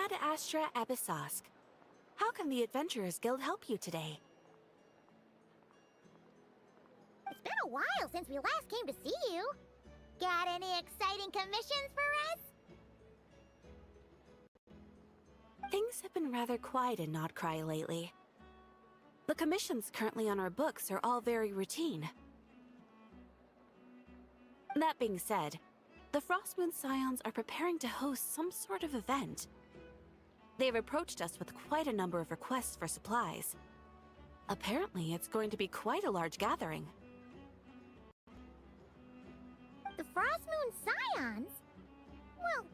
Ad Astra Abyssosk. How can the Adventurers Guild help you today? It's been a while since we last came to see you. Got any exciting commissions for us? Things have been rather quiet in Nodcry lately. The commissions currently on our books are all very routine. That being said, the Frostmoon Scions are preparing to host some sort of event. They've approached us with quite a number of requests for supplies. Apparently, it's going to be quite a large gathering. The Frostmoon Scions? Well...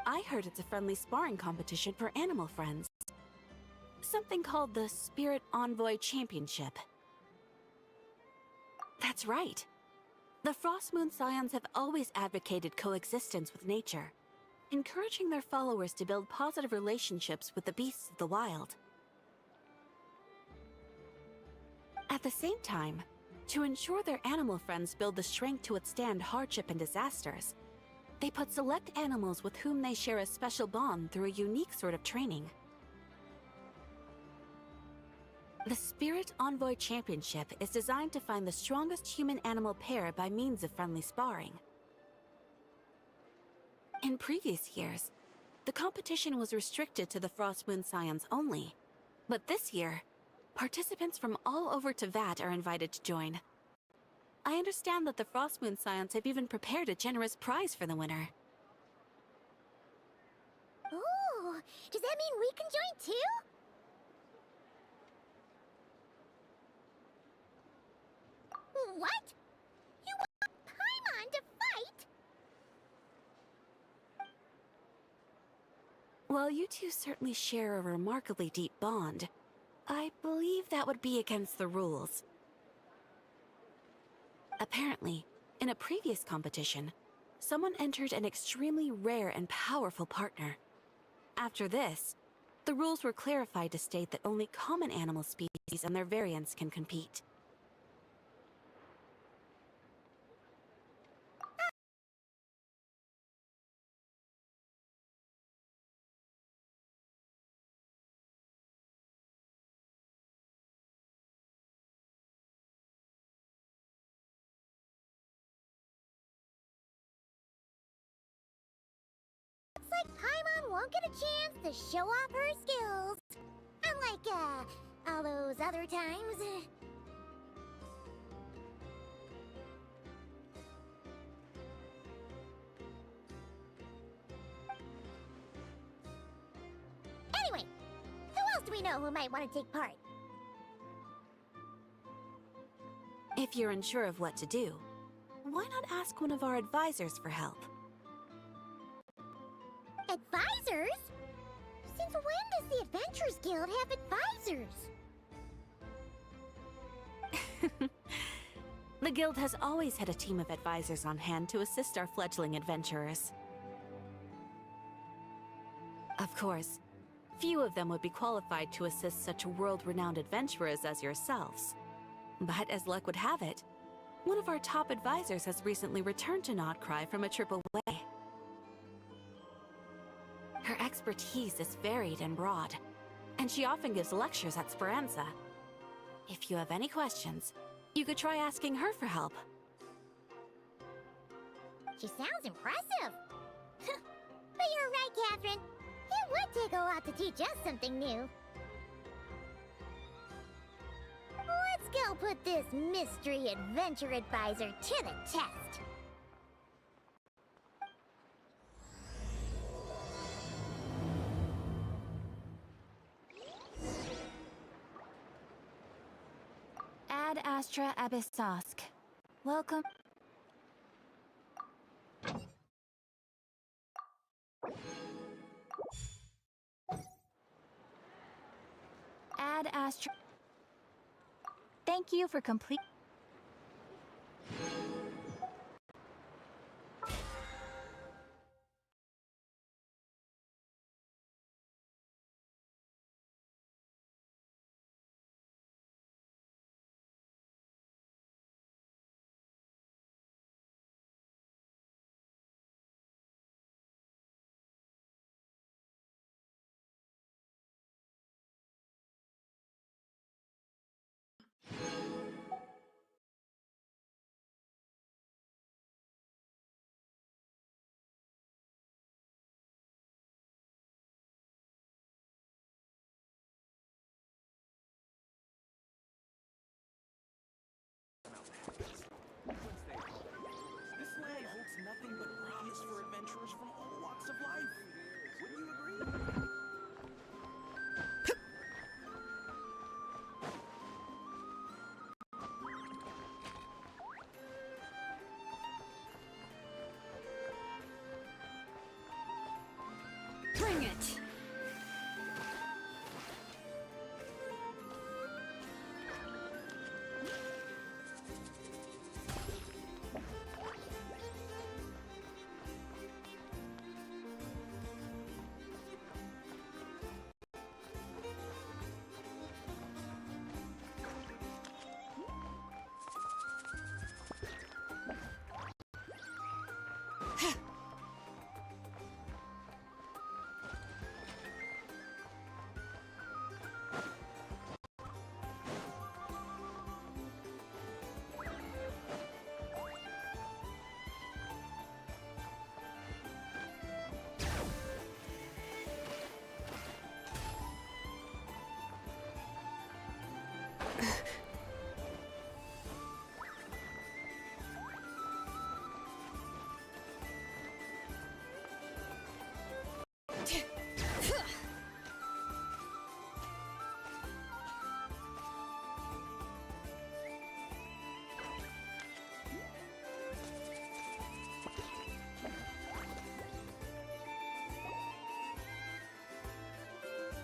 I heard it's a friendly sparring competition for animal friends. Something called the Spirit Envoy Championship. That's right. The Frostmoon Scions have always advocated coexistence with nature, encouraging their followers to build positive relationships with the beasts of the wild. At the same time, to ensure their animal friends build the strength to withstand hardship and disasters, they put select animals with whom they share a special bond through a unique sort of training. The Spirit Envoy Championship is designed to find the strongest human-animal pair by means of friendly sparring. In previous years, the competition was restricted to the Frostmoon Scions only, but this year, participants from all over Tevat are invited to join. I understand that the Frostmoon Scions have even prepared a generous prize for the winner. Ooh, does that mean we can join too? What? You want Paimon to fight? While you two certainly share a remarkably deep bond, I believe that would be against the rules. Apparently, in a previous competition, someone entered an extremely rare and powerful partner. After this, the rules were clarified to state that only common animal species and their variants can compete. Looks like Paimon won't get a chance to show off her skills. Unlike, all those other times. Anyway, who else do we know who might want to take part? If you're unsure of what to do, why not ask one of our advisors for help? Advisors? Since when does the Adventurers Guild have advisors? The guild has always had a team of advisors on hand to assist our fledgling adventurers. Of course, few of them would be qualified to assist such world-renowned adventurers as yourselves. But as luck would have it, one of our top advisors has recently returned to Nodcry from a trip away. Her expertise is varied and broad, and she often gives lectures at Speranza. If you have any questions, you could try asking her for help. She sounds impressive. But you're right, Catherine. It would take a lot to teach us something new. Let's go put this mystery adventure advisor to the test. Astra Abyssosk. Welcome. Ad Astra. Thank you for complete. This land holds nothing but promise for adventurers from all walks of life. Wouldn't you agree? Bring it!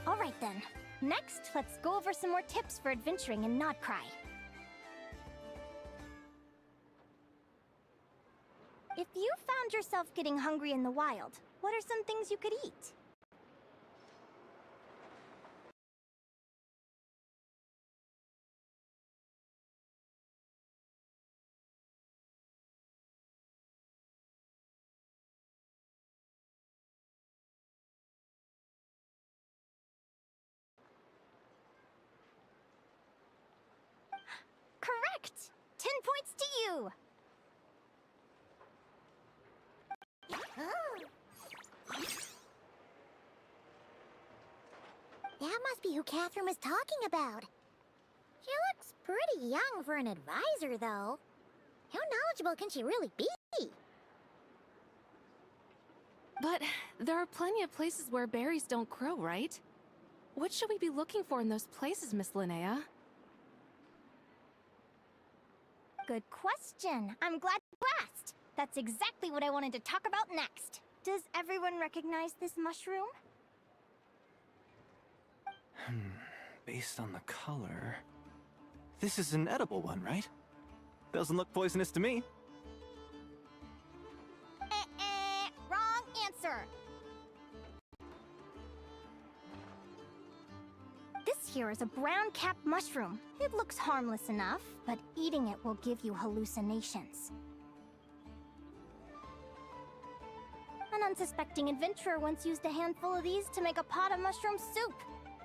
Alright then. Next, let's go over some more tips for adventuring in Nodcry. If you found yourself getting hungry in the wild, what are some things you could eat? Correct! 10 points to you! That must be who Catherine was talking about. She looks pretty young for an advisor, though. How knowledgeable can she really be? But there are plenty of places where berries don't grow, right? What should we be looking for in those places, Miss Linnea? Good question. I'm glad you asked. That's exactly what I wanted to talk about next. Does everyone recognize this mushroom? Based on the color... This is an edible one, right? Doesn't look poisonous to me. Wrong answer. This here is a brown-capped mushroom. It looks harmless enough, but eating it will give you hallucinations. An unsuspecting adventurer once used a handful of these to make a pot of mushroom soup.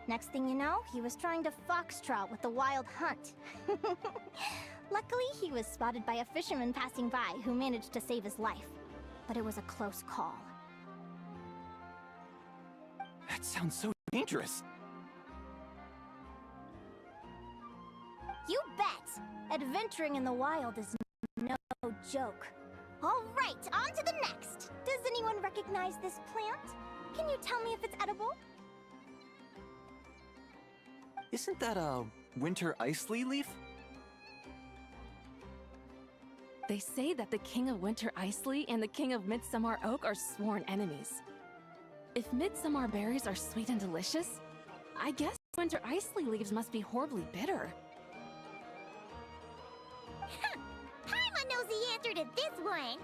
Next thing you know, he was trying to foxtrot with the wild hunt. Luckily, he was spotted by a fisherman passing by who managed to save his life. But it was a close call. That sounds so dangerous. You bet! Adventuring in the wild is no joke. Alright, on to the next! Does anyone recognize this plant? Can you tell me if it's edible? Isn't that a winter ice lily leaf? They say that the King of Winter Icely and the King of Midsummer Oak are sworn enemies. If Midsummer berries are sweet and delicious, I guess Winter Icely leaves must be horribly bitter. Paimon knows the answer to this one.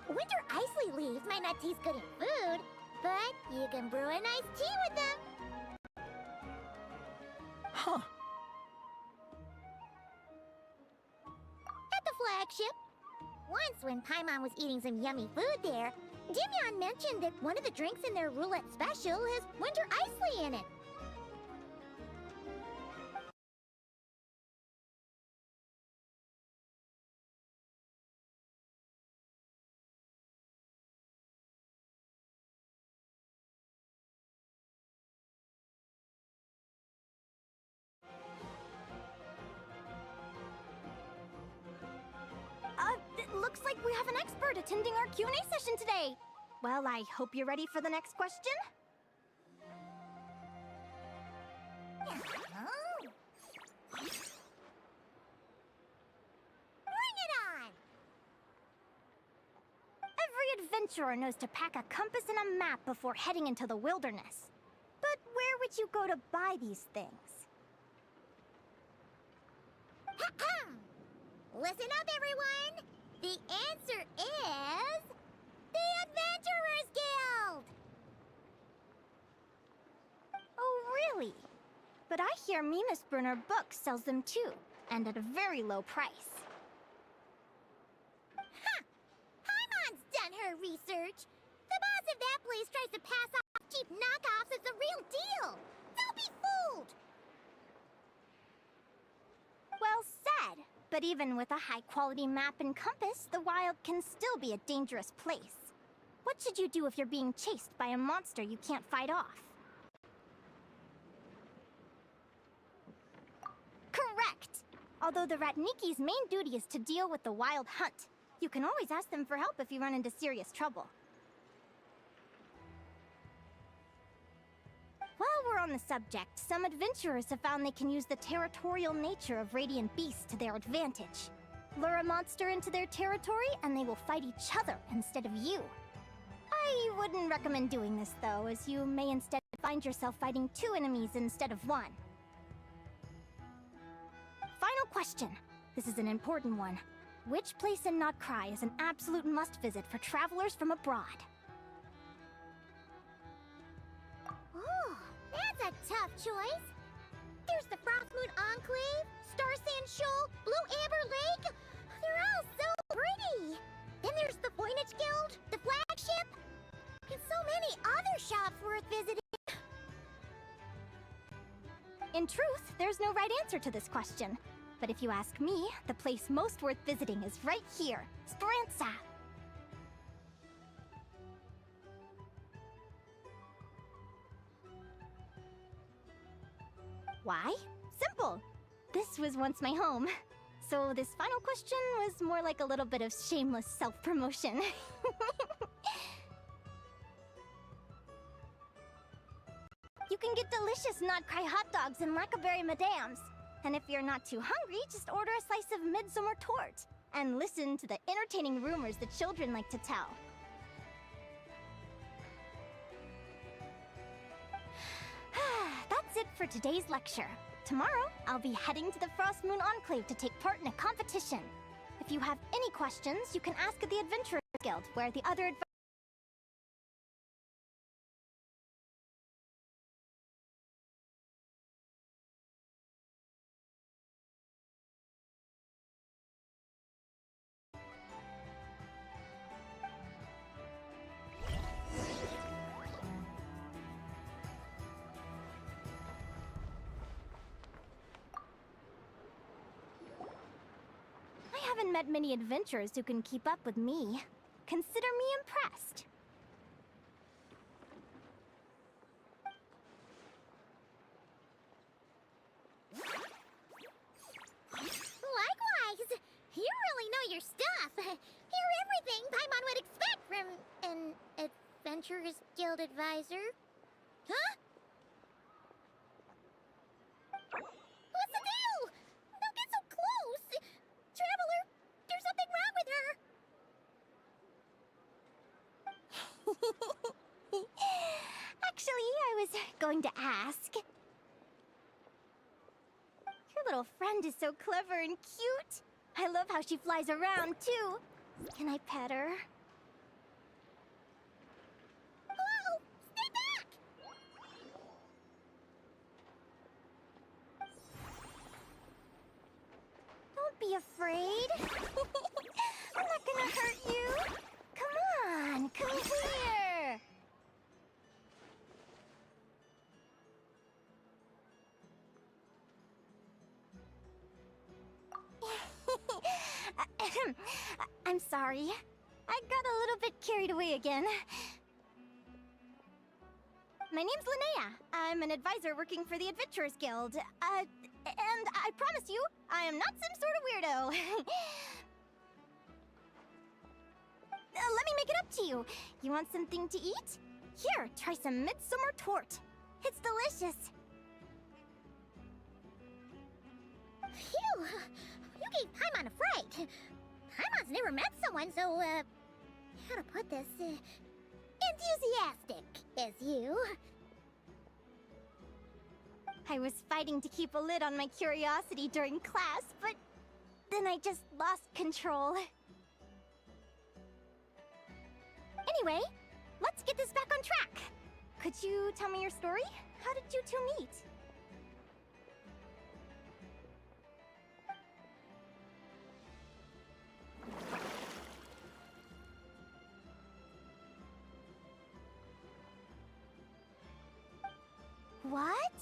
Winter Icely leaves might not taste good in food, but you can brew a nice tea with them. Huh. At the flagship. Once when Paimon was eating some yummy food there, Dimyon mentioned that one of the drinks in their roulette special has Winter Icely in it. It looks like we have an expert attending our Q&A session today. Well, I hope you're ready for the next question. Bring it on! Every adventurer knows to pack a compass and a map before heading into the wilderness. But where would you go to buy these things? Listen up, everyone! The answer is... the Adventurers Guild! Oh, really? But I hear Mimas Burner Books sells them too, and at a very low price. Ha! Paimon's done her research! The boss of that place tries to pass off cheap knockoffs as the real deal! Don't be fooled! Well said! But even with a high-quality map and compass, the wild can still be a dangerous place. What should you do if you're being chased by a monster you can't fight off? Correct! Although the Ratniki's main duty is to deal with the wild hunt, you can always ask them for help if you run into serious trouble. While we're on the subject, some adventurers have found they can use the territorial nature of radiant beasts to their advantage. Lure a monster into their territory, and they will fight each other instead of you. I wouldn't recommend doing this, though, as you may instead find yourself fighting two enemies instead of one. Final question. This is an important one. Which place in Notcry is an absolute must-visit for travelers from abroad? Oh, that's a tough choice. There's the Frostmoon Enclave, Star Sand Shoal, Blue Amber Lake. They're all so pretty. Then there's the Voynich Guild, the flagship, and so many other shops worth visiting. In truth, there's no right answer to this question. But if you ask me, the place most worth visiting is right here, Speranza. Why? Simple. This was once my home. So this final question was more like a little bit of shameless self-promotion. You can get delicious Notcry hot dogs and Lackaberry Madams. And if you're not too hungry, just order a slice of midsummer tort. And listen to the entertaining rumors the children like to tell. That's it for today's lecture. Tomorrow, I'll be heading to the Frostmoon Enclave to take part in a competition. If you have any questions, you can ask at the Adventurers Guild, where the other I haven't met many adventurers who can keep up with me. Consider me impressed. Likewise! You really know your stuff. You're everything Paimon would expect from an Adventurers Guild advisor. Huh? What's the deal? Don't get so close! Traveler, there's something wrong with her! going to ask. Your little friend is so clever and cute. I love how she flies around, too. Can I pet her? Whoa! Stay back! Don't be afraid. I'm not gonna hurt you. Come on, come here. I'm sorry. I got a little bit carried away again. My name's Linnea. I'm an advisor working for the Adventurers Guild. And I promise you, I am not some sort of weirdo. Let me make it up to you. You want something to eat? Here, try some midsummer tort. It's delicious. Phew! You gave Paimon a fright. Paimon's never met someone so, how to put this, enthusiastic as you. I was fighting to keep a lid on my curiosity during class, but then I just lost control. Anyway, let's get this back on track. Could you tell me your story? How did you two meet? What?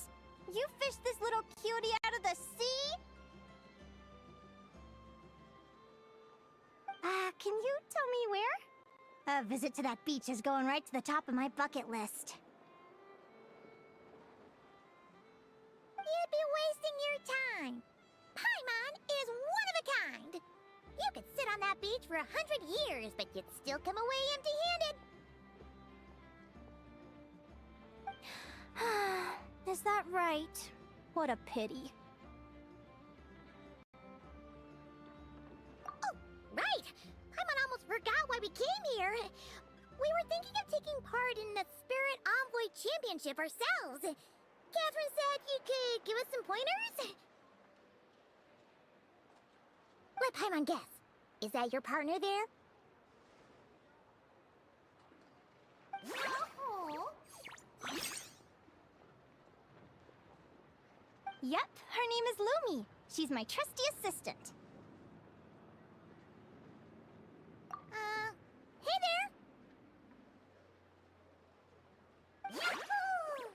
You fished this little cutie out of the sea? Can you tell me where? A visit to that beach is going right to the top of my bucket list. You'd be wasting your time. Paimon is one of a kind. You could sit on that beach for 100 years, but you'd still come away empty-handed. Is that right? What a pity. Oh, right! Paimon almost forgot why we came here. We were thinking of taking part in the Spirit Envoy Championship ourselves. Catherine said you could give us some pointers. Let Paimon guess. Is that your partner there? Yep, her name is Lumi. She's my trusty assistant. Hey there! Yahoo!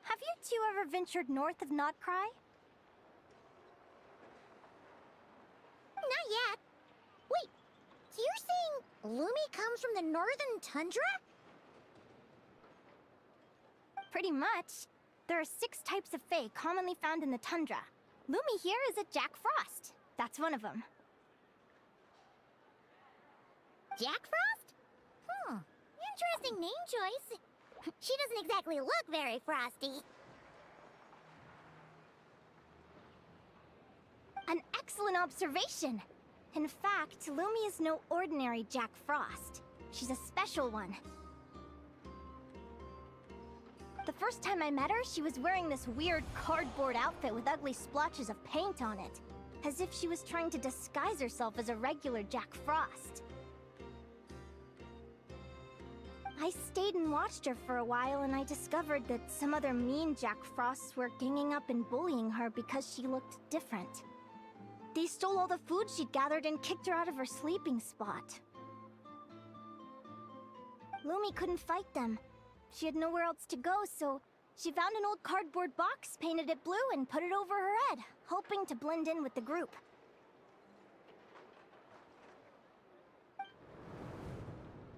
Have you two ever ventured north of Notcry? Not yet. Wait, so you're saying Lumi comes from the northern tundra? Pretty much. There are 6 types of Fae commonly found in the tundra. Lumi here is a Jack Frost. That's one of them. Jack Frost? Interesting name choice. She doesn't exactly look very frosty. An excellent observation. In fact, Lumi is no ordinary Jack Frost. She's a special one. The first time I met her, she was wearing this weird cardboard outfit with ugly splotches of paint on it. As if she was trying to disguise herself as a regular Jack Frost. I stayed and watched her for a while, and I discovered that some other mean Jack Frosts were ganging up and bullying her because she looked different. They stole all the food she'd gathered and kicked her out of her sleeping spot. Lumi couldn't fight them. She had nowhere else to go, so she found an old cardboard box, painted it blue, and put it over her head, hoping to blend in with the group.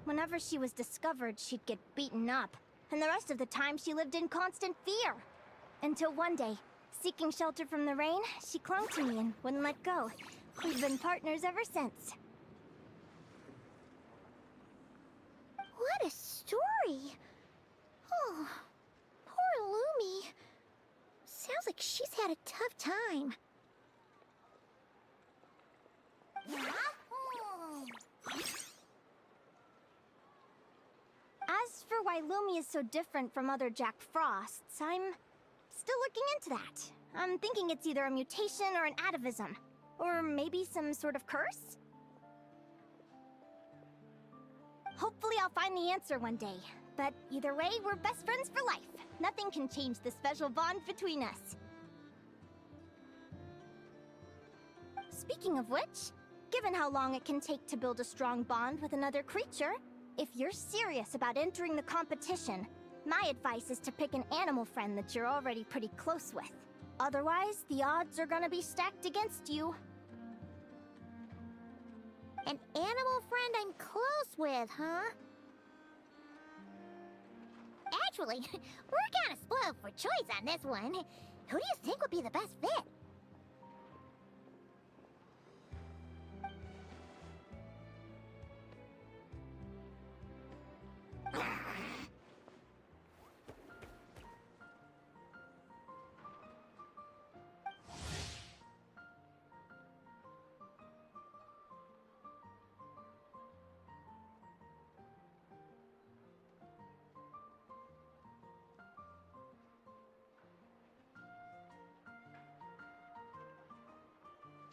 Whenever she was discovered, she'd get beaten up, and the rest of the time she lived in constant fear. Until one day, seeking shelter from the rain, she clung to me and wouldn't let go. We've been partners ever since. What a story! Oh, poor Lumi. Sounds like she's had a tough time. Lumi is so different from other Jack Frosts, I'm still looking into that. I'm thinking it's either a mutation or an atavism. Or maybe some sort of curse? Hopefully I'll find the answer one day. But either way, we're best friends for life. Nothing can change the special bond between us. Speaking of which, given how long it can take to build a strong bond with another creature, if you're serious about entering the competition, my advice is to pick an animal friend that you're already pretty close with. Otherwise, the odds are gonna be stacked against you. An animal friend I'm close with, huh? Actually, we're kinda spoiled for choice on this one. Who do you think would be the best fit?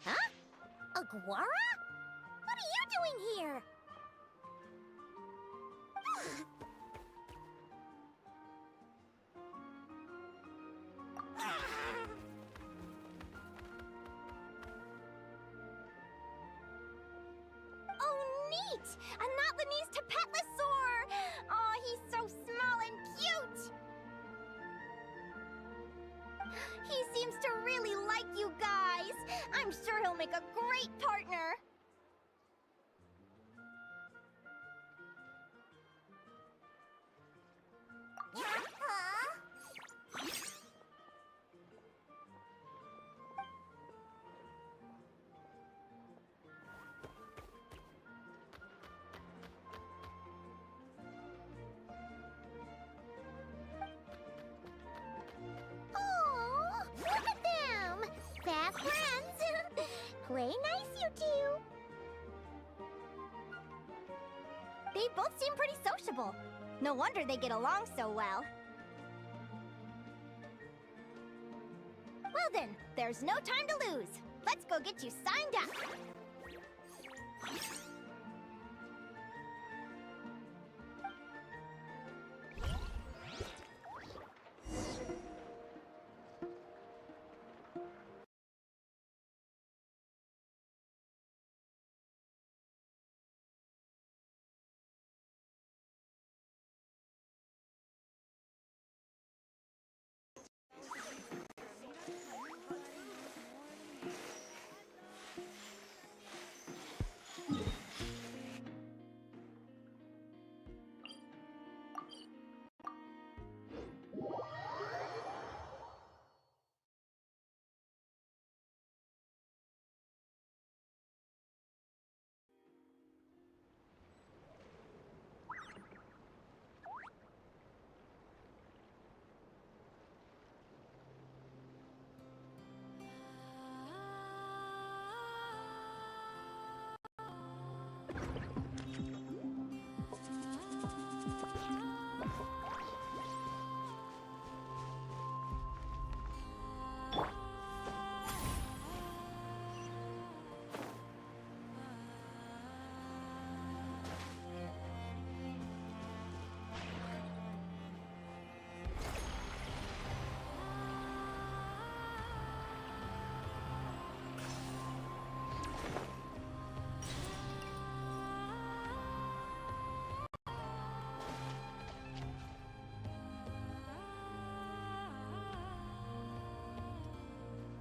Huh? Aguara? What are you doing here? Oh, neat! A Notlanese Tapetlosaur! Oh, he's so small and cute! He seems to really like you guys. I'm sure he'll make a great partner. Oh, look at them! Fast friends! Play nice, you two! They both seem pretty sociable. No wonder they get along so well. Well then, there's no time to lose. Let's go get you signed up.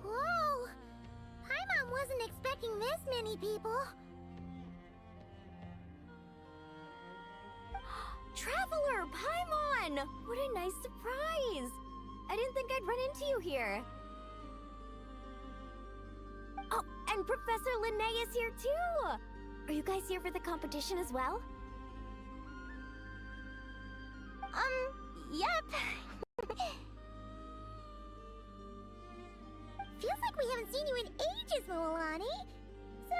Whoa! Paimon wasn't expecting this many people. Traveler, Paimon! What a nice surprise! I didn't think I'd run into you here. Oh, and Professor Linnae is here too! Are you guys here for the competition as well? Yep. Feels like we haven't seen you in ages, Moalani. So,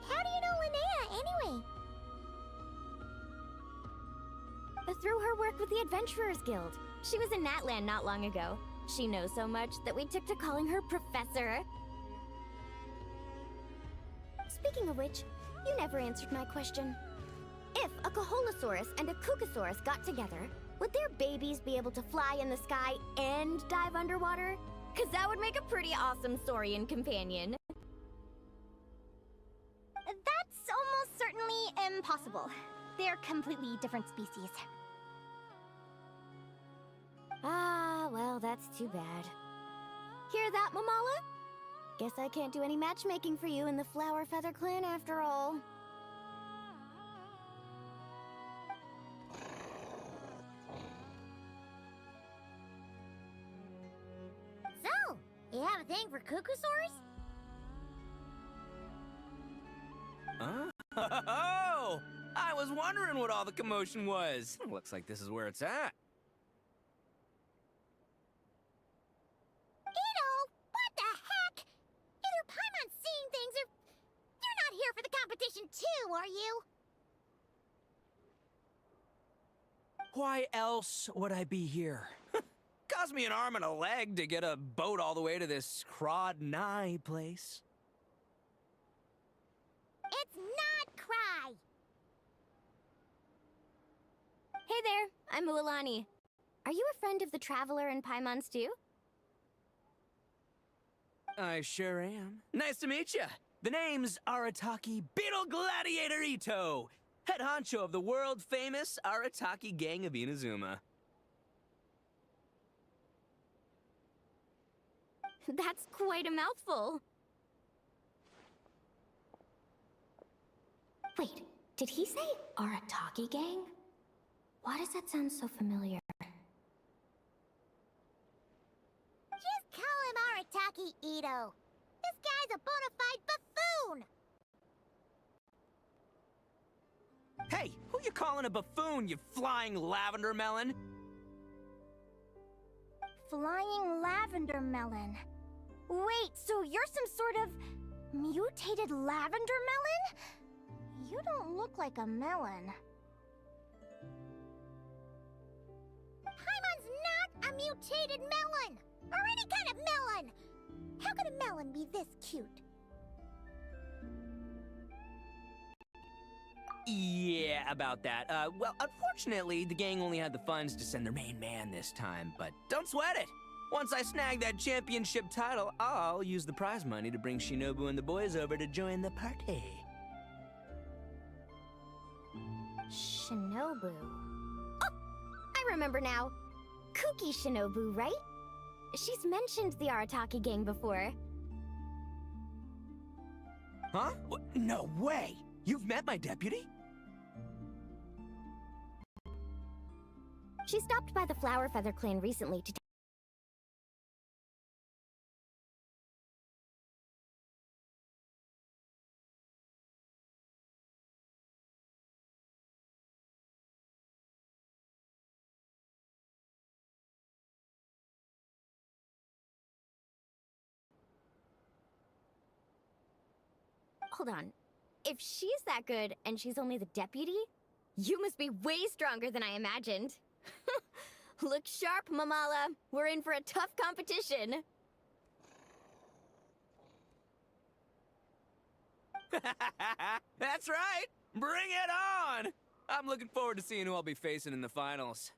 how do you know Linnea, anyway? through her work with the Adventurers Guild. She was in Natland not long ago. She knows so much that we took to calling her Professor. Speaking of which, you never answered my question. If a Kaholosaurus and a Kukasaurus got together, would their babies be able to fly in the sky and dive underwater? 'Cause that would make a pretty awesome Saurian companion. That's almost certainly impossible. They're completely different species. Ah, well, that's too bad. Hear that, Mamala? Guess I can't do any matchmaking for you in the Flower Feather Clan after all. So, you have a thing for Kukusaurs? Oh! I was wondering what all the commotion was. Looks like this is where it's at. What the heck? Either Paimon's seeing things or you're not here for the competition too, are you? Why else would I be here? Cost me an arm and a leg to get a boat all the way to this Crawd-nigh place. It's not Cry. Hey there, I'm Mualani. Are you a friend of the Traveler and Paimon's too? I sure am. Nice to meet you. The name's Arataki Beetle Gladiator Ito, head honcho of the world-famous Arataki Gang of Inazuma. That's quite a mouthful. Wait, did he say Arataki Gang? Why does that sound so familiar? Just call him Arataki Ito. This guy's a bona fide buffoon! Hey, who you calling a buffoon, you flying lavender melon? Flying lavender melon. Wait, so you're some sort of mutated lavender melon? You don't look like a melon. Paimon's not a mutated melon! Or any kind of melon! How could a melon be this cute? Yeah, about that. Well, unfortunately, the gang only had the funds to send their main man this time, but don't sweat it! Once I snag that championship title, I'll use the prize money to bring Shinobu and the boys over to join the party. Shinobu. Oh! I remember now. Kuki Shinobu, right? She's mentioned the Arataki Gang before. Huh? No way! You've met my deputy? She stopped by the Flower Feather Clan recently to Hold on. If she's that good and she's only the deputy, you must be way stronger than I imagined. Look sharp, Mamala. We're in for a tough competition. That's right! Bring it on! I'm looking forward to seeing who I'll be facing in the finals.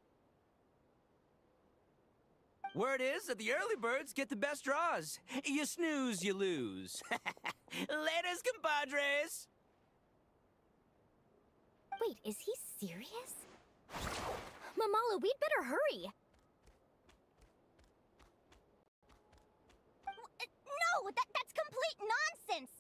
Word is that the early birds get the best draws. You snooze, you lose. Laters, compadres! Wait, is he serious? Mamala, we'd better hurry. No, that's complete nonsense!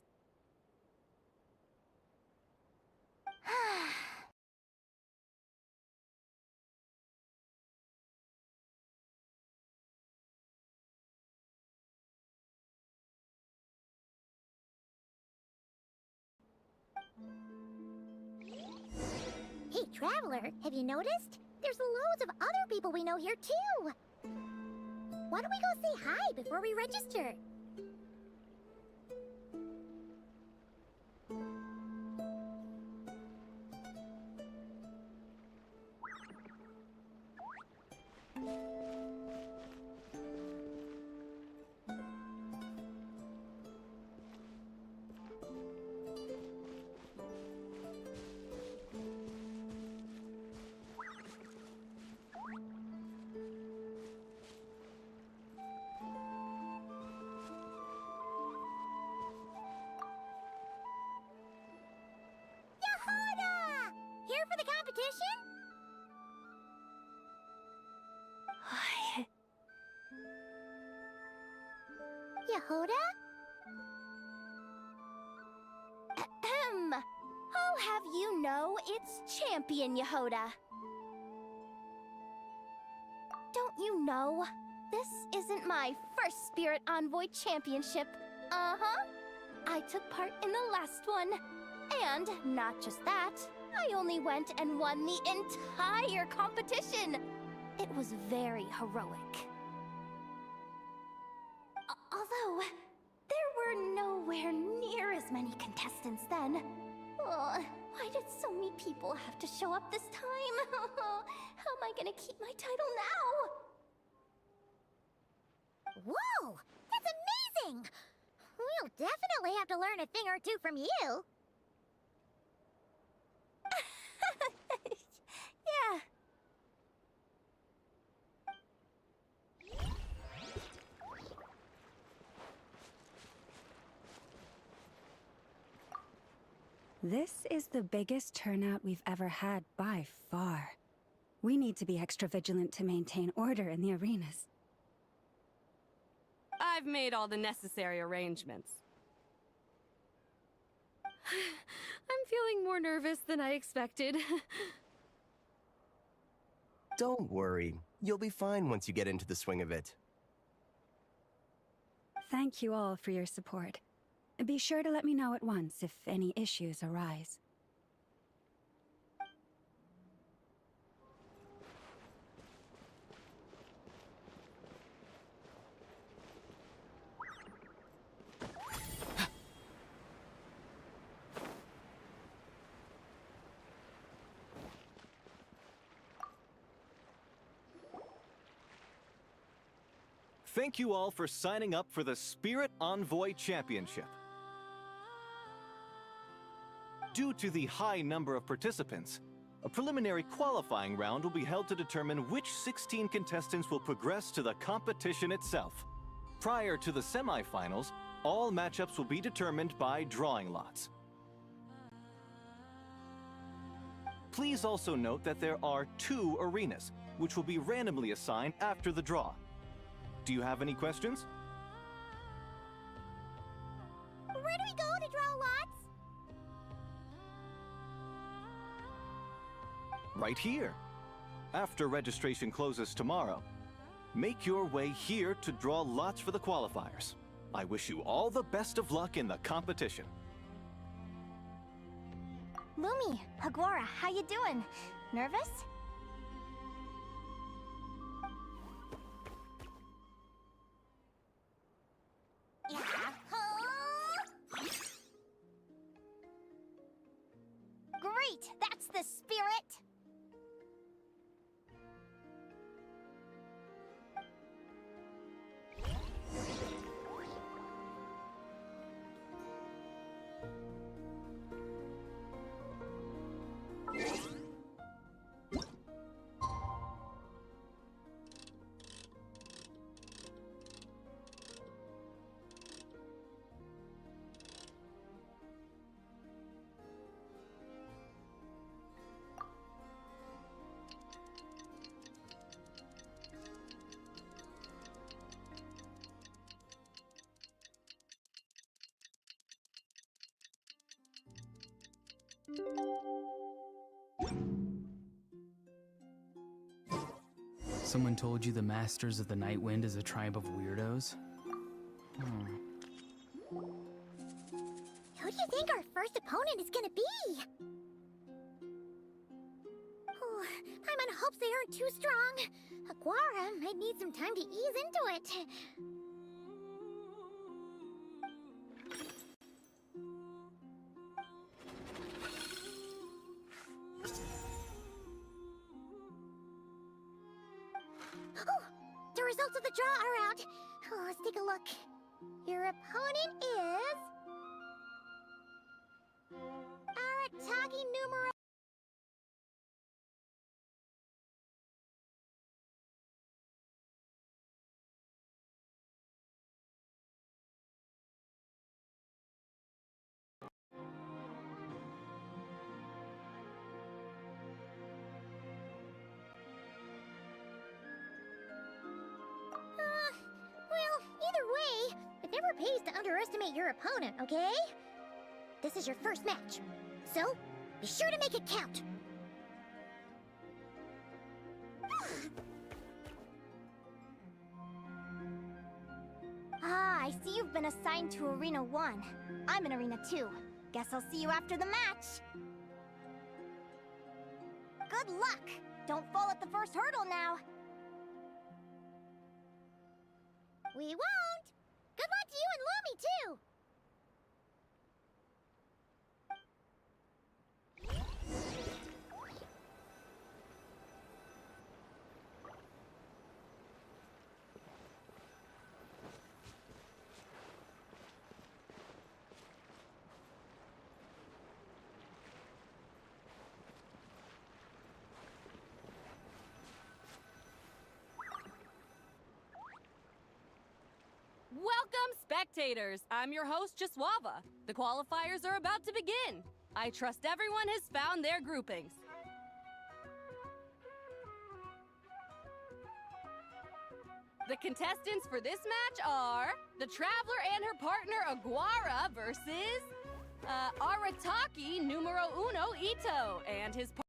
Hey, Traveler, have you noticed? There's loads of other people we know here, too. Why don't we go say hi before we register? Yehoda! Here for the competition? Yehoda? Ahem. I'll have you know it's Champion Yehoda. Don't you know? This isn't my first Spirit Envoy Championship. Uh-huh. I took part in the last one. And not just that, I only went and won the entire competition. It was very heroic. Although, there were nowhere near as many contestants then. Oh, why did so many people have to show up this time? How am I gonna keep my title now? Whoa! That's amazing! We'll definitely have to learn a thing or two from you. Yeah. This is the biggest turnout we've ever had by far. We need to be extra vigilant to maintain order in the arenas. I've made all the necessary arrangements. I'm feeling more nervous than I expected. Don't worry. You'll be fine once you get into the swing of it. Thank you all for your support. Be sure to let me know at once if any issues arise. Thank you all for signing up for the Spirit Envoy Championship. Due to the high number of participants, a preliminary qualifying round will be held to determine which 16 contestants will progress to the competition itself. Prior to the semifinals, all matchups will be determined by drawing lots. Please also note that there are 2 arenas, which will be randomly assigned after the draw. Do you have any questions? Where do we go to draw lots? Right here. After registration closes tomorrow, make your way here to draw lots for the qualifiers. I wish you all the best of luck in the competition. Lumi, Hagwara, how you doing? Nervous? Great! That's the spirit! Someone told you the Masters of the Night Wind is a tribe of weirdos? Who do you think our first opponent is gonna be? Oh, Paimon hopes they aren't too strong. Hagwara might need some time to ease into it. Oh, the results of the draw are out. Oh, let's take a look. Your opponent is... Aratagi numero... Well, either way, it never pays to underestimate your opponent, okay? This is your first match, so be sure to make it count. Ah, I see you've been assigned to Arena 1. I'm in Arena 2. Guess I'll see you after the match. Good luck! Don't fall at the first hurdle now. We won't! Good luck to you and Lumi, too! Welcome, spectators! I'm your host, Jaswava. The qualifiers are about to begin. I trust everyone has found their groupings. The contestants for this match are the Traveler and her partner Aguara versus Arataki numero uno Ito and his partner.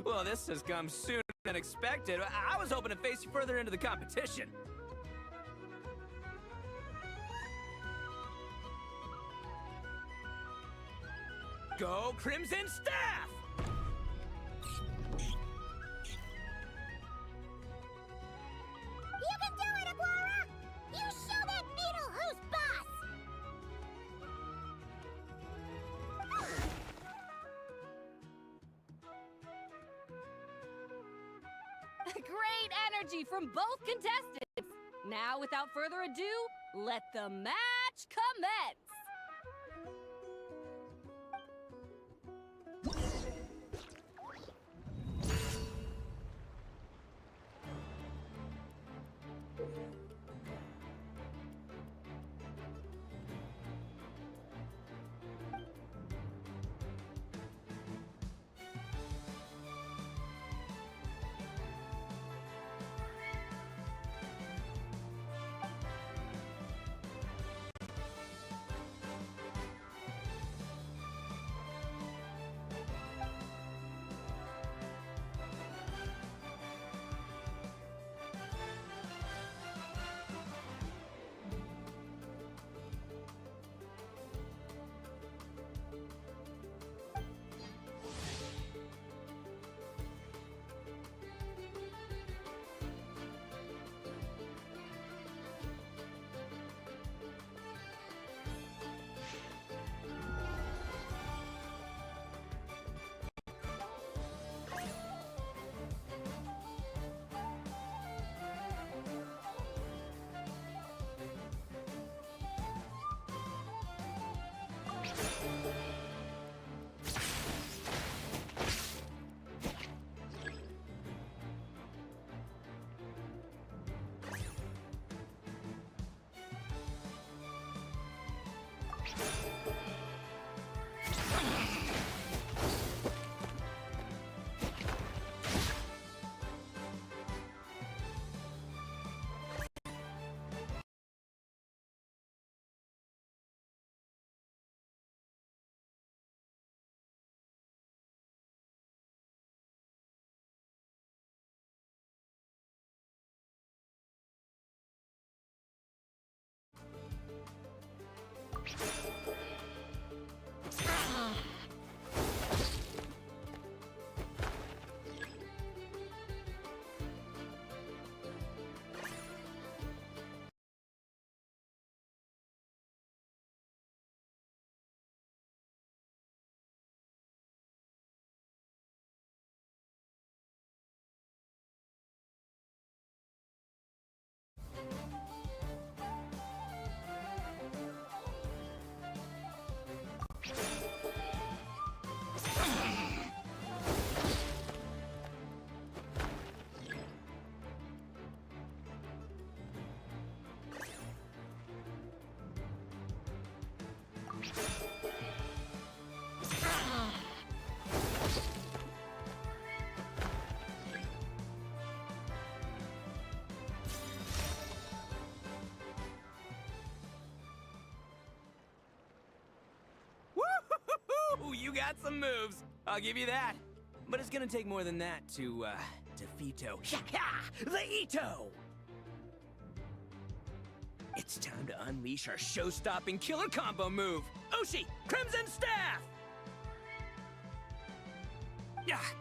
Well, this has come sooner than expected. I was hoping to face you further into the competition. Go Crimson Staff! You can do it, Aguara! You show that beetle who's boss! Great energy from both contestants. Now, without further ado, let the match commence. got some moves, I'll give you that. But it's gonna take more than that to defeat the Ito! It's time to unleash our show-stopping killer combo move, Ushi, Crimson Staff!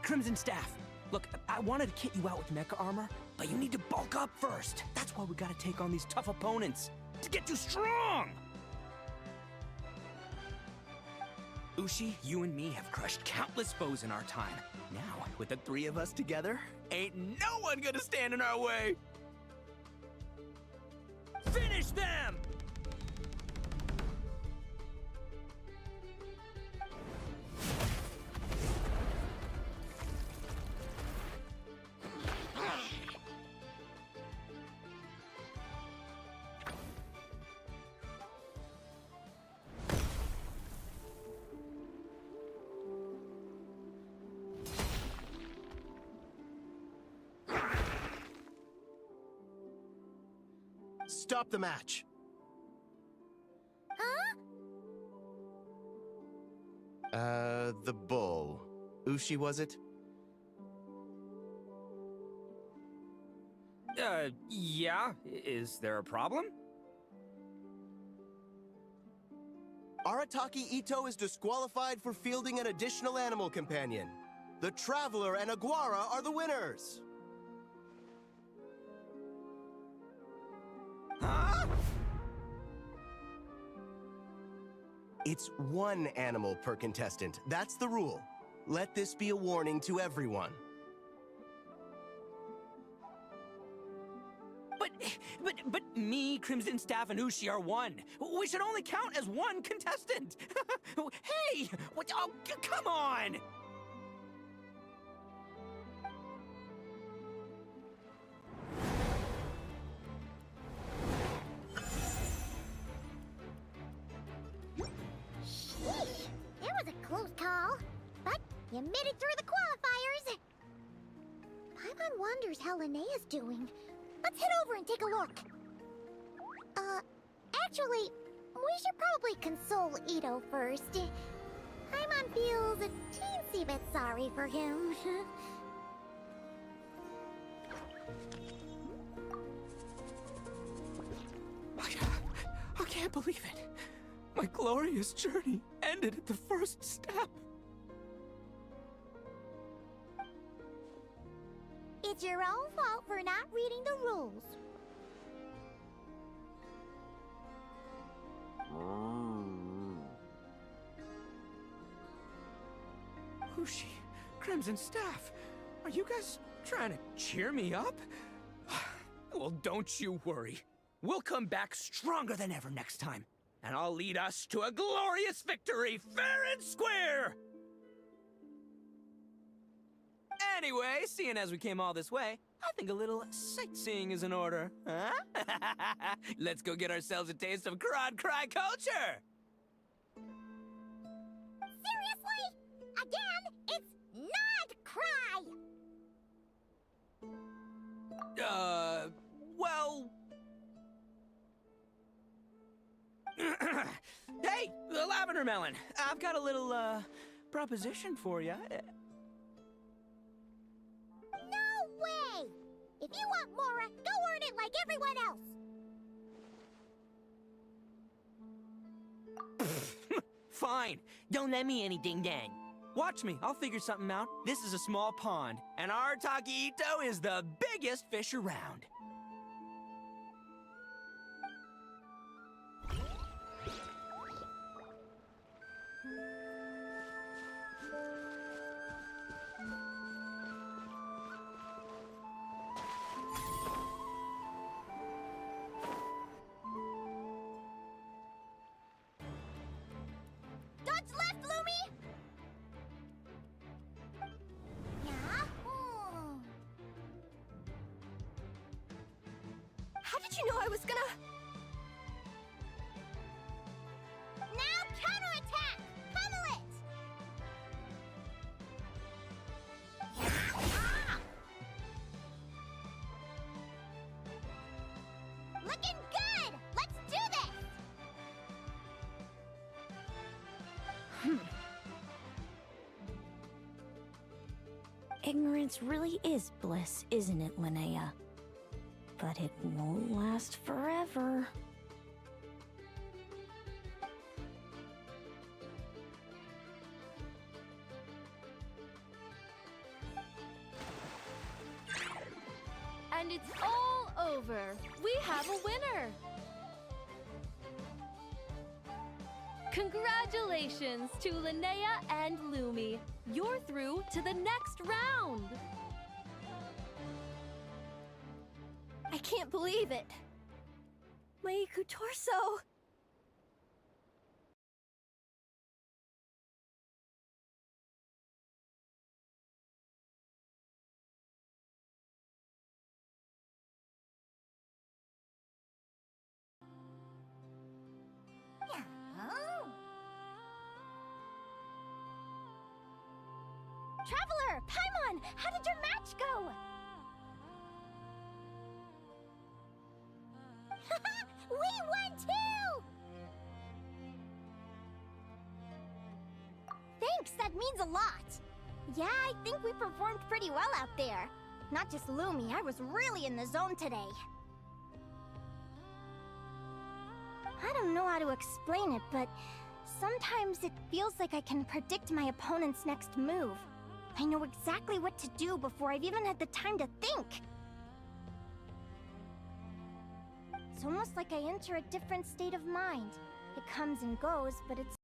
Crimson Staff. Look, I wanted to kit you out with mecha armor, but you need to bulk up first. That's why we gotta take on these tough opponents, to get you strong! Ushi, you and me have crushed countless foes in our time. Now, with the three of us together, ain't no one gonna stand in our way! Finish them! Stop the match. Huh? The bull. Ushi, was it? Yeah? Is there a problem? Arataki Ito is disqualified for fielding an additional animal companion. The Traveler and Aguara are the winners. Huh? It's one animal per contestant. That's the rule. Let this be a warning to everyone. But me, Crimson Staff, and Ushi are one. We should only count as one contestant. Hey! What? Oh, come on! Sheesh, that was a close call. But you made it through the qualifiers. Paimon wonders how Linnea's doing. Let's head over and take a look. Actually, we should probably console Ito first. Paimon feels a teensy bit sorry for him. I can't believe it. My glorious journey ended at the first step. It's your own fault for not reading the rules. Ushi, Crimson Staff, are you guys trying to cheer me up? Well, don't you worry. We'll come back stronger than ever next time, and I'll lead us to a glorious victory fair and square! Anyway, seeing as we came all this way, I think a little sightseeing is in order, huh? Let's go get ourselves a taste of Crod Cry culture! Seriously? Again, it's not cry! Well... Hey, Lavender Melon, I've got a little, proposition for you. No way! If you want Mora, go earn it like everyone else! Fine, don't let me any ding-dang. Watch me, I'll figure something out. This is a small pond, and Arataki Ito is the biggest fish around. Dodge left, Lumi! Yeah? How did you know I was gonna... Now counterattack! Pummel it! Ah! Looking good! Let's do this! ignorance really is bliss, isn't it, Linnea? But it won't last forever. And it's all over. We have a winner. Congratulations to Linnea and Lumi. You're through to the next round. I can't believe it. My Iku torso. Traveler, Paimon, how did your match go? We won too! Thanks, that means a lot. Yeah, I think we performed pretty well out there. Not just Lumi, I was really in the zone today. I don't know how to explain it, but sometimes it feels like I can predict my opponent's next move. I know exactly what to do before I've even had the time to think. It's almost like I enter a different state of mind. It comes and goes, but it's...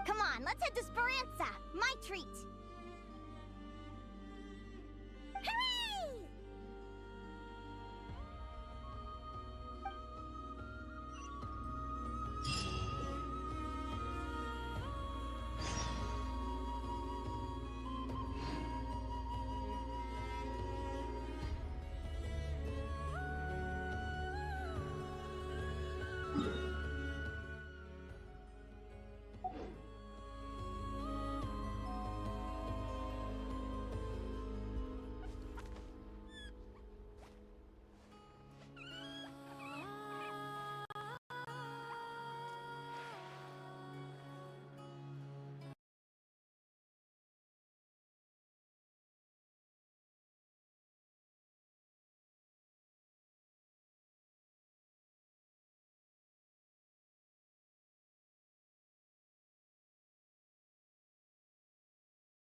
Come on, let's head to Speranza! My treat!